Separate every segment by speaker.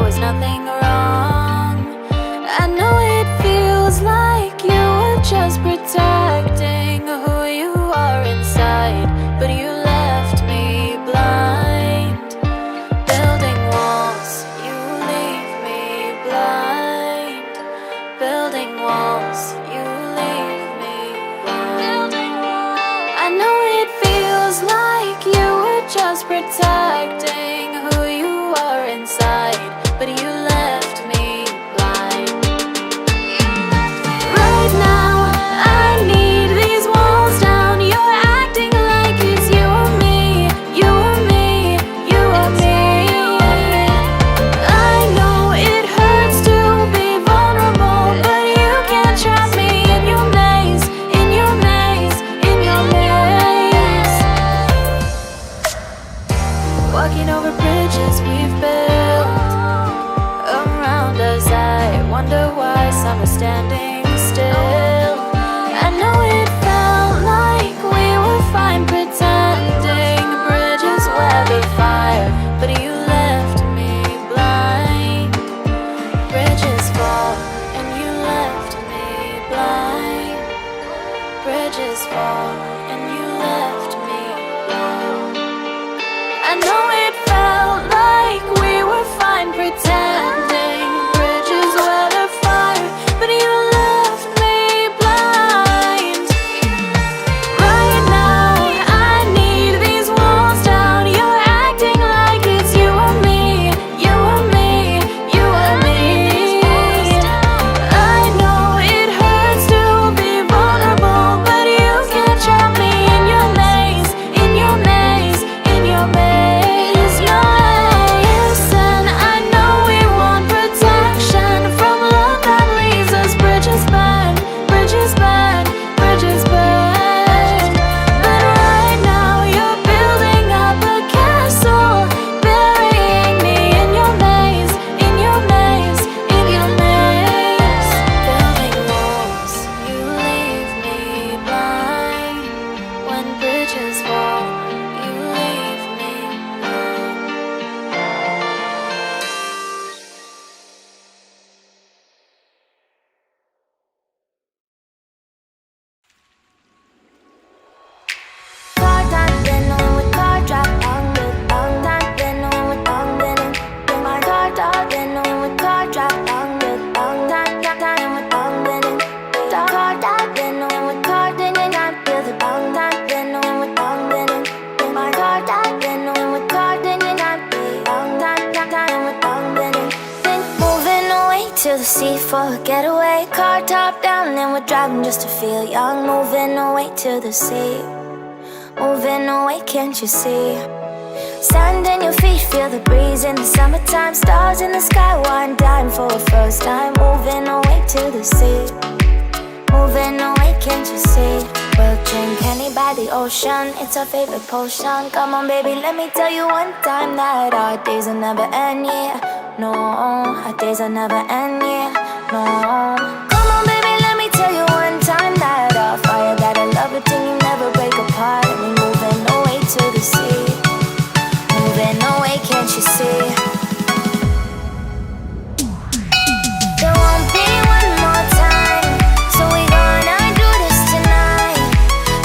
Speaker 1: there was nothing wrong. I know it feels like you were just protecting who you are inside, but you left me blind. Building walls, you leave me blind. Building walls, you leave me blind. I know it feels like you were just protecting who you are inside, but you left me blind. Right now, I need these walls down. You're acting like it's you or me, you or me, you or me. I know it hurts to be vulnerable, but you can't trap me in your maze, in your maze, in your maze. Walking over bridges we've built around us, I wonder why some are standing still. I know it felt like we were fine pretending bridges weather fire, but you left me blind. Bridges fall and you left me blind. Bridges fall and you left me blind. I know it felt like we were fine pretending bridges weather fire, but you left me blind. Right now, I need these walls down. You're acting like it's you or me, you or me, you or me. I know it hurts to be vulnerable, but you can't trap me in your maze, in your maze, in your maze. No, listen, I know we want protection from love that leaves us. Bridges burn, bridges burn, bridges burn. But right now you're building up a castle, burying me in your maze, in your maze, in your maze. Building walls, you leave me blind. When bridges fall, you leave me blind.
Speaker 2: Car time, been on with car drop, long time, been on with long been in my car top, been on with car drop, long time with long been in car top, been on with car then and I feel the long time, been on with long been in my car top, been on with car then and I feel long time with long been in. Been moving away to the sea for a getaway, car top down and we're driving just to feel young, moving away to the sea. Moving away, can't you see? Sand in your feet, feel the breeze in the summertime. Stars in the sky, one dime for a first time. Moving away to the sea. Moving away, can't you see? We'll drink honey by the ocean, it's our favorite potion. Come on baby, let me tell you one time that our days will never end, yeah. No, our days will never end, yeah. No. Come on baby, let me tell you one time that our fire got a love it till you never break apart. And we moving away to the sea. Moving away, can't you see? There won't be one more time, so we gonna do this tonight.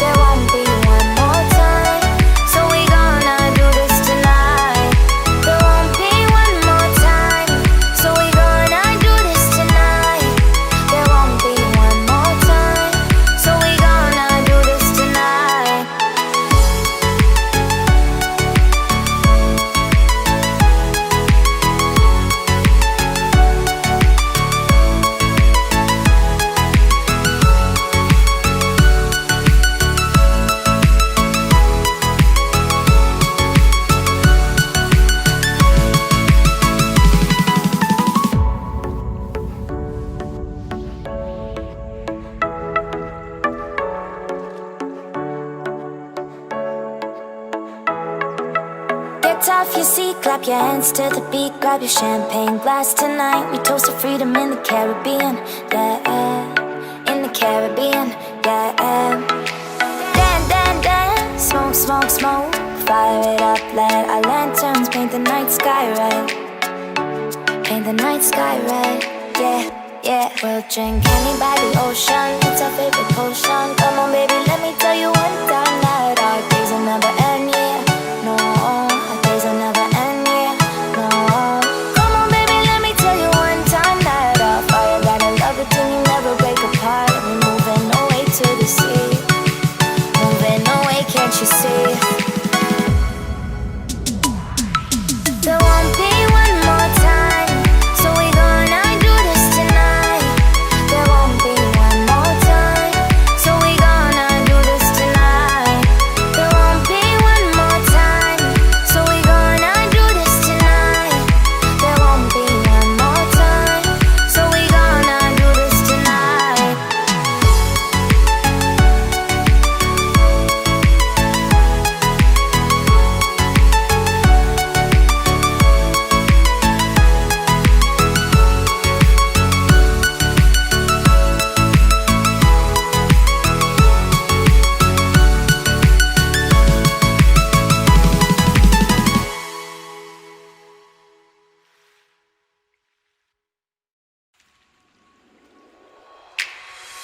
Speaker 2: There won't be one more time, so we gonna do this tonight. There won't be one more time, so we gonna do this tonight. There won't be one more time, so we gonna do this tonight. Get off your seat, clap your hands to the beat. Grab your champagne glass tonight. We toast to freedom in the Caribbean, yeah. In the Caribbean, yeah. Dan, dan, dan, smoke, smoke, smoke. Fire it up, let our lanterns paint the night sky red. paint the night sky red. Yeah, we'll drink honey by the ocean. It's our favorite potion. Come on baby, let me tell you one time that our days will never end, yeah. No, our days will never end, yeah. No. Come on baby, let me tell you one time that our fire got a love it till you never break apart. We're moving away to the sea. Moving away, can't you see? There won't be one more time, so we gonna do this tonight. There won't be one more time, so we gonna do this tonight. There won't be one more time, so we gonna do this tonight. There won't be one more time, so we gonna do this tonight.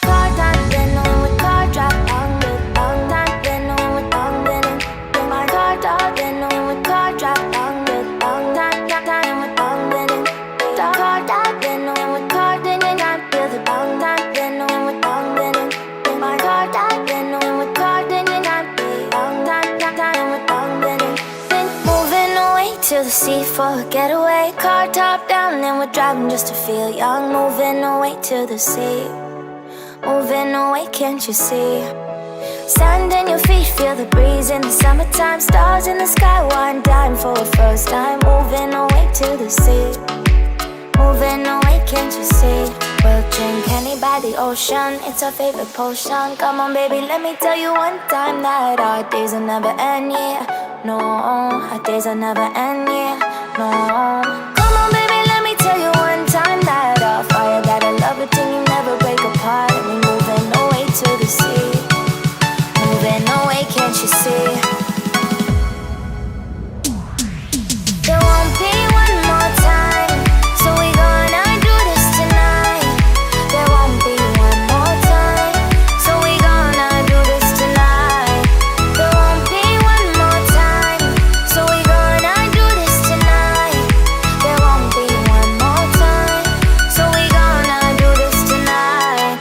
Speaker 2: Car time, then with car drop on with long time, then with long been in my car top, then with car drop on with long time with long been in car top, then with car, then you not feel the long time, then with long been in my car top, then with car, then you not be long time with long been in. Been moving away to the sea for a getaway. Car top down, then we're driving just to feel young. Moving away to the sea. Moving away, can't you see? Sand in your feet, feel the breeze in the summertime. Stars in the sky, one dime for a first time. Moving away to the sea. Moving away, can't you see? We'll drink honey by the ocean. It's our favorite potion. Come on baby, let me tell you one time that our days will never end, yeah. No, our days will never end, yeah. No. Come on baby, let me tell you one time that our fire got a love it till you never break apart. And we moving away to the sea. Moving away, can't you see? There won't be one more time, so we gonna do this tonight. There won't be one more time, so we gonna do this tonight. There won't be one more time, so we gonna do this tonight. There won't be one more time, so we gonna do this tonight.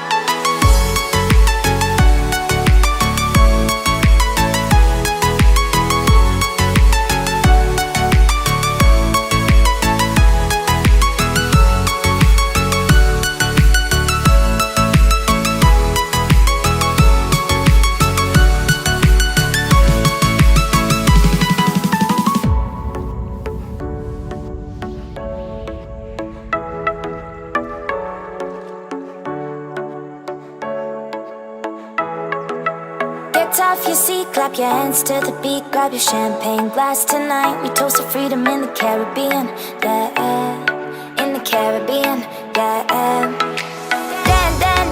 Speaker 2: Get off your seat, clap your hands to the beat. Grab your champagne glass tonight. We toast to freedom in the Caribbean, yeah. In the Caribbean, yeah.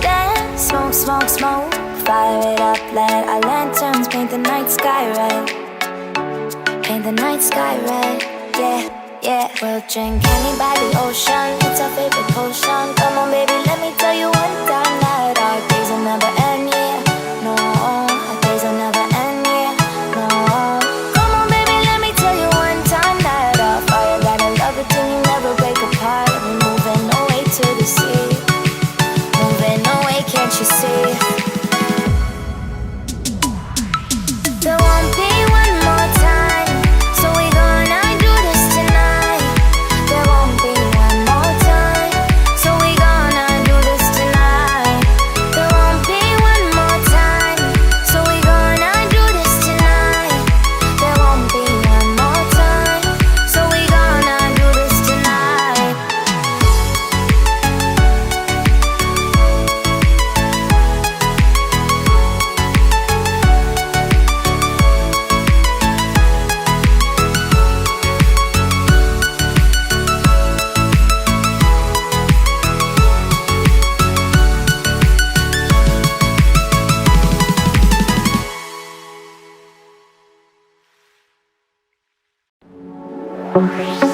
Speaker 2: Dance, smoke, smoke, smoke. Fire it up, let our lanterns paint the night sky red. Paint the night sky red, yeah. We'll drink honey by the ocean. It's our favorite potion. Come on baby, let me tell you one time that our days will never end, yeah. No, our days will never end, yeah. No. Come on baby, let me tell you one time that our fire got a love it till you never break apart. And we're moving away to the sea. Moving away, can't you see? There won't be one more time, so we gonna do this tonight. There won't be one more time, so we gonna do this tonight. There won't be one more time, so we gonna do this tonight. There won't be one more time, so we gonna do this tonight.
Speaker 1: Thank you.